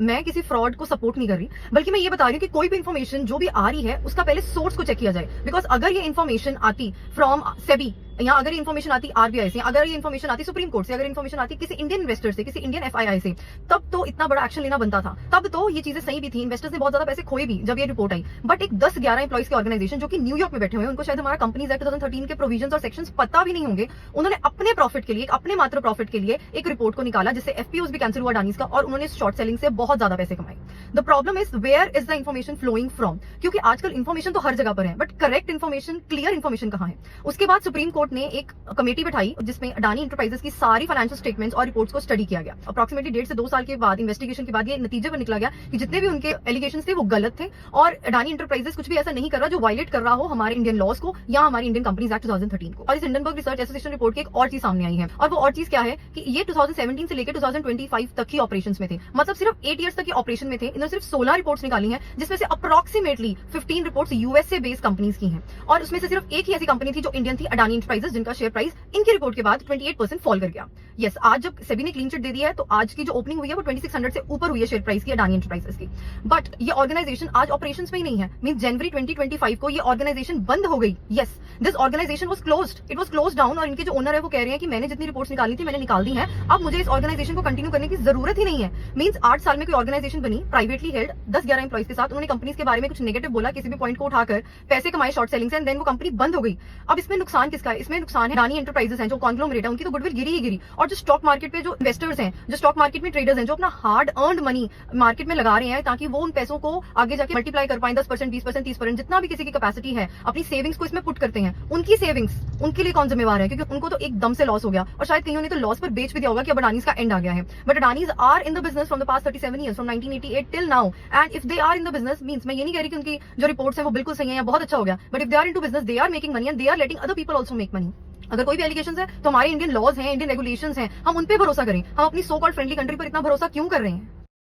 मैं किसी फ्रॉड को सपोर्ट नहीं कर रही, बल्कि मैं ये बता रही हूँ कि कोई भी इन्फॉर्मेशन जो भी आ रही है उसका पहले सोर्स को चेक किया जाए। बिकॉज अगर ये इन्फॉर्मेशन आती फ्रॉम सेबी, या अगर ये इन्फॉर्मेशन आती आरबीआई से, अगर ये इन्फॉर्मेशन आती सुप्रीम कोर्ट से, अगर इन्फॉर्मेशन आती किसी इंडियन इन्वेस्टर से, किसी इंडियन एफआईआई से, तब तो इतना बड़ा एक्शन लेना बनता था। तब तो ये चीजें सही भी थी, इन्वेस्टर्स ने बहुत ज्यादा पैसे खोए भी जब ये रिपोर्ट आई। बट एक 10-11 एम्प्लॉइज की ऑर्गेनाइजेशन जो कि न्यूयॉर्क में बैठे हुए हैं, उनको शायद हमारा कंपनीज एक्ट 2013 के प्रोविजंस और सेक्शंस पता भी नहीं होंगे, उन्होंने अपने प्रॉफिट के लिए, अपने मात्र प्रॉफिट के लिए एक रिपोर्ट को निकाला जिससे एफपीओज भी कैंसिल हुआ अडानीज का, और उन्होंने शॉर्ट सेलिंग से बहुत ज्यादा पैसे कमाए। The problem is where is the information flowing from, क्योंकि आजकल इन्फॉर्मेशन तो हर जगह पर है, but correct information, clear information कहां है। उसके बाद सुप्रीम कोर्ट ने एक कमेटी बैठाई जिसमें अडानी एंटरप्राइजेस की सारी फाइनेंशियल स्टेटमेंट्स और रिपोर्ट्स को स्टडी किया गया। अप्रॉक्सीमेटली 1.5 से 2 साल के बाद इन्वेस्टिगेशन के बाद ये नतीजे पर निकला गया कि जितने भी उनके एलिगेशंस थे वो गलत थे, और अडानी एंटरप्राइजेस कुछ भी ऐसा नहीं कर रहा जो वायलेट कर रहा हो हमारे इंडियन लॉज को या हमारी इंडियन कंपनीज एक्ट 2013 को। और इस हिंडनबर्ग रिसर्च एसोसिएशन रिपोर्ट की एक और चीज सामने आई है, और वो और चीज क्या है कि ये 2017 से लेकर 2025 तक की ऑपरेशन में थे, मतलब सिर्फ 8 ईयर्स तक की ऑपरेशन में थे। इन्होंने सिर्फ 16 रिपोर्ट्स निकाली हैं, जिसमें से approximately 15 reports USA based companies की हैं, और उसमें से सिर्फ एक ही ऐसी कंपनी थी जो इंडियन थी, अडानी एंटरप्राइजेस, जिनका शेयर प्राइस इनकी रिपोर्ट के बाद 28% फॉल कर गया। यस, आज जब सेबी ने क्लीन चिट दे दिया है तो आज की जो ओपनिंग हुई है वो 2600 से ऊपर हुई है शेयर प्राइस की अडानी एंटरप्राइजेस की। बट ये ऑर्गेनाइजेशन आज ऑपरेशंस में ही नहीं है, मीन जनवरी 2025 को ये ऑर्गेनाइजेशन बंद हो गई। Yes, this organisation was closed, it was closed down, और इनके जो ओनर है वो कह रहे हैं कि मैंने जितनी रिपोर्ट्स निकाली थी मैंने निकाल दी है, अब मुझे इस ऑर्गेनाइजेशन को कंटिन्यू करने की जरूरत ही नहीं है। मींस 8 साल में कोई ऑर्गेनाइजेशन बनी प्राइवेटली हेल्ड 10-11 एम्प्लॉइज के साथ, उन्होंने कंपनीज के बारे में कुछ नेगेटिव बोला, किसी भी पॉइंट को उठाकर पैसे कमाए शॉर्ट सेलिंग से, एंड देन वो कंपनी बंद हो गई। अब इसमें नुकसान किसका है? इसमें नुकसान है अडानी एंटरप्राइजेस हैं जो कॉन्ग्लोमरेट है, उनकी तो गुडविल गिरी ही गिरी, और जो स्टॉक मार्केट पे जो इन्वेस्टर्स हैं, जो स्टॉक मार्केट में ट्रेडर्स हैं, जो अपना हार्ड अर्नड मनी मार्केट में लगा रहे हैं ताकि वो उन पैसों को आगे जाके मल्टीप्लाई कर पाए 10%, 20%, 30%, जितना भी किसी की कैपेसिटी है, अपनी सेविंग्स को इसमें पुट करते हैं। उनकी सेविंग्स उनके लिए कौन जिम्मेवार है? क्योंकि उनको तो एकदम से लॉस हो गया, और शायद कईयों ने तो लॉस पर बेच भी दिया होगा कि अब अडानीज का एंड आ गया है। But Adanis are in the business from the past 37 years, from 1988 till now, and if they are in the business, means मैं ये नहीं कह रही कि उनकी जो रिपोर्ट्स है वो बिल्कुल सही है या बहुत अच्छा हो गया, but if they are into business, they are making money and they are letting other people also make money. अगर कोई भी एलिगेशंस है तो हमारे इंडियन लॉज हैं, इंडियन रेगुलेशंस हैं, हम उन पे भरोसा करें। हम अपनी सो कॉल्ड फ्रेंडली कंट्री पर इतना भरोसा क्यों कर रहे हैं?